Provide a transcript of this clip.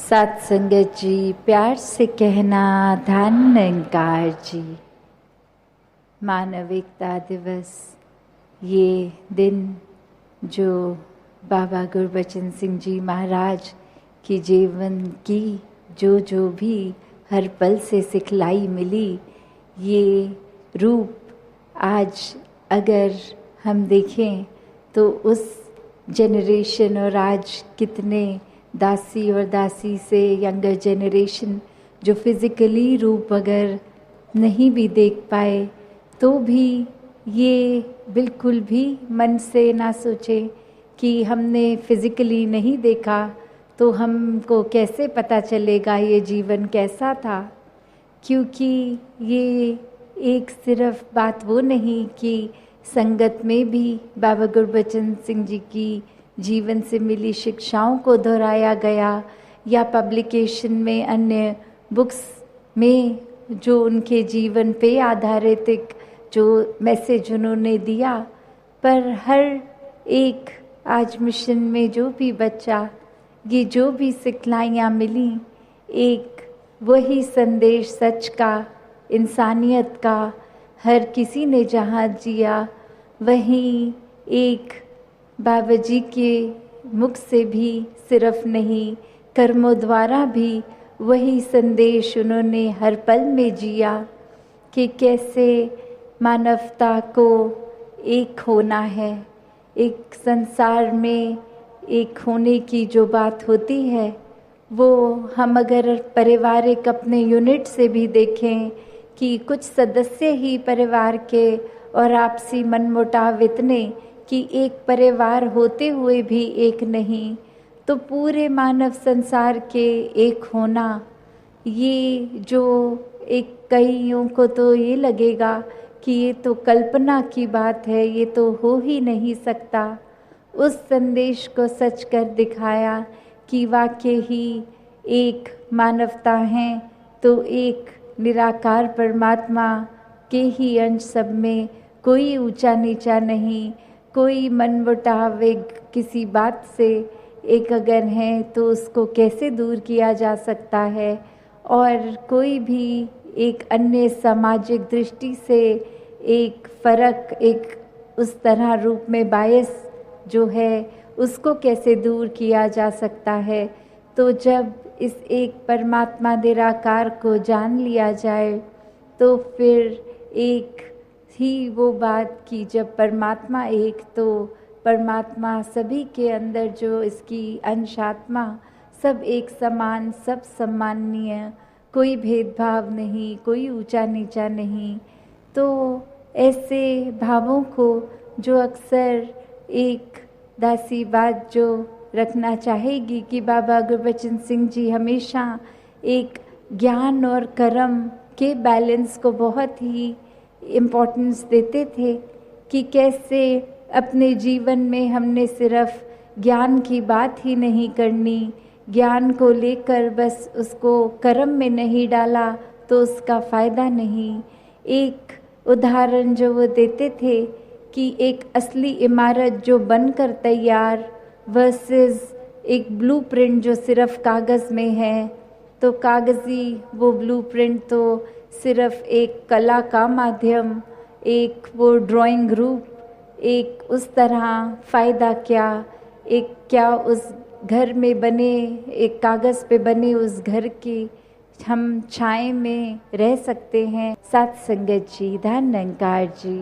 साथ संगत जी, प्यार से कहना धन निरंकार जी। मानव एकता दिवस, ये दिन जो बाबा गुरबचन सिंह जी महाराज की जीवन की जो भी हर पल से सिखलाई मिली, ये रूप आज अगर हम देखें तो उस जनरेशन और आज कितने दासी और दासी से यंगर जनरेशन जो फिज़िकली रूप अगर नहीं भी देख पाए तो भी ये बिल्कुल भी मन से ना सोचे कि हमने फिज़िकली नहीं देखा तो हमको कैसे पता चलेगा ये जीवन कैसा था। क्योंकि ये एक सिर्फ बात वो नहीं कि संगत में भी बाबा गुरबचन सिंह जी की जीवन से मिली शिक्षाओं को दोहराया गया या पब्लिकेशन में अन्य बुक्स में जो उनके जीवन पे आधारित एक जो मैसेज उन्होंने दिया, पर हर एक आज मिशन में जो भी बच्चा ये जो भी सिखलाइयाँ मिली, एक वही संदेश सच का, इंसानियत का, हर किसी ने जहाँ जिया वहीं एक बाबा जी के मुख से भी सिर्फ नहीं, कर्मों द्वारा भी वही संदेश उन्होंने हर पल में जिया कि कैसे मानवता को एक होना है। एक संसार में एक होने की जो बात होती है वो हम अगर पारिवारिक अपने यूनिट से भी देखें कि कुछ सदस्य ही परिवार के और आपसी मनमुटाव इतने कि एक परिवार होते हुए भी एक नहीं, तो पूरे मानव संसार के एक होना, ये जो एक कईयों को तो ये लगेगा कि ये तो कल्पना की बात है, ये तो हो ही नहीं सकता। उस संदेश को सच कर दिखाया कि वाकई ही एक मानवता है तो एक निराकार परमात्मा के ही अंश सब में, कोई ऊंचा नीचा नहीं, कोई मनमुटाव किसी बात से एक अगर है तो उसको कैसे दूर किया जा सकता है, और कोई भी एक अन्य सामाजिक दृष्टि से एक फ़र्क, एक उस तरह रूप में बायस जो है उसको कैसे दूर किया जा सकता है। तो जब इस एक परमात्मा निराकार को जान लिया जाए तो फिर एक ही वो बात कि जब परमात्मा एक, तो परमात्मा सभी के अंदर जो इसकी अंशात्मा सब एक समान, सब सम्माननीय, कोई भेदभाव नहीं, कोई ऊंचा नीचा नहीं। तो ऐसे भावों को जो अक्सर एक दासी बात जो रखना चाहेगी कि बाबा गुरबचन सिंह जी हमेशा एक ज्ञान और कर्म के बैलेंस को बहुत ही इम्पोर्टेंस देते थे कि कैसे अपने जीवन में हमने सिर्फ ज्ञान की बात ही नहीं करनी, ज्ञान को लेकर बस उसको कर्म में नहीं डाला तो उसका फ़ायदा नहीं। एक उदाहरण जो वो देते थे कि एक असली इमारत जो बनकर तैयार वर्सेस एक ब्लूप्रिंट जो सिर्फ कागज़ में है, तो कागज़ी वो ब्लूप्रिंट तो सिर्फ एक कला का माध्यम, एक वो ड्राइंग रूप, एक उस तरह फ़ायदा क्या, एक क्या उस घर में बने, एक कागज़ पे बने उस घर की हम छाए में रह सकते हैं। साथ संगत जी, धन निरंकार जी।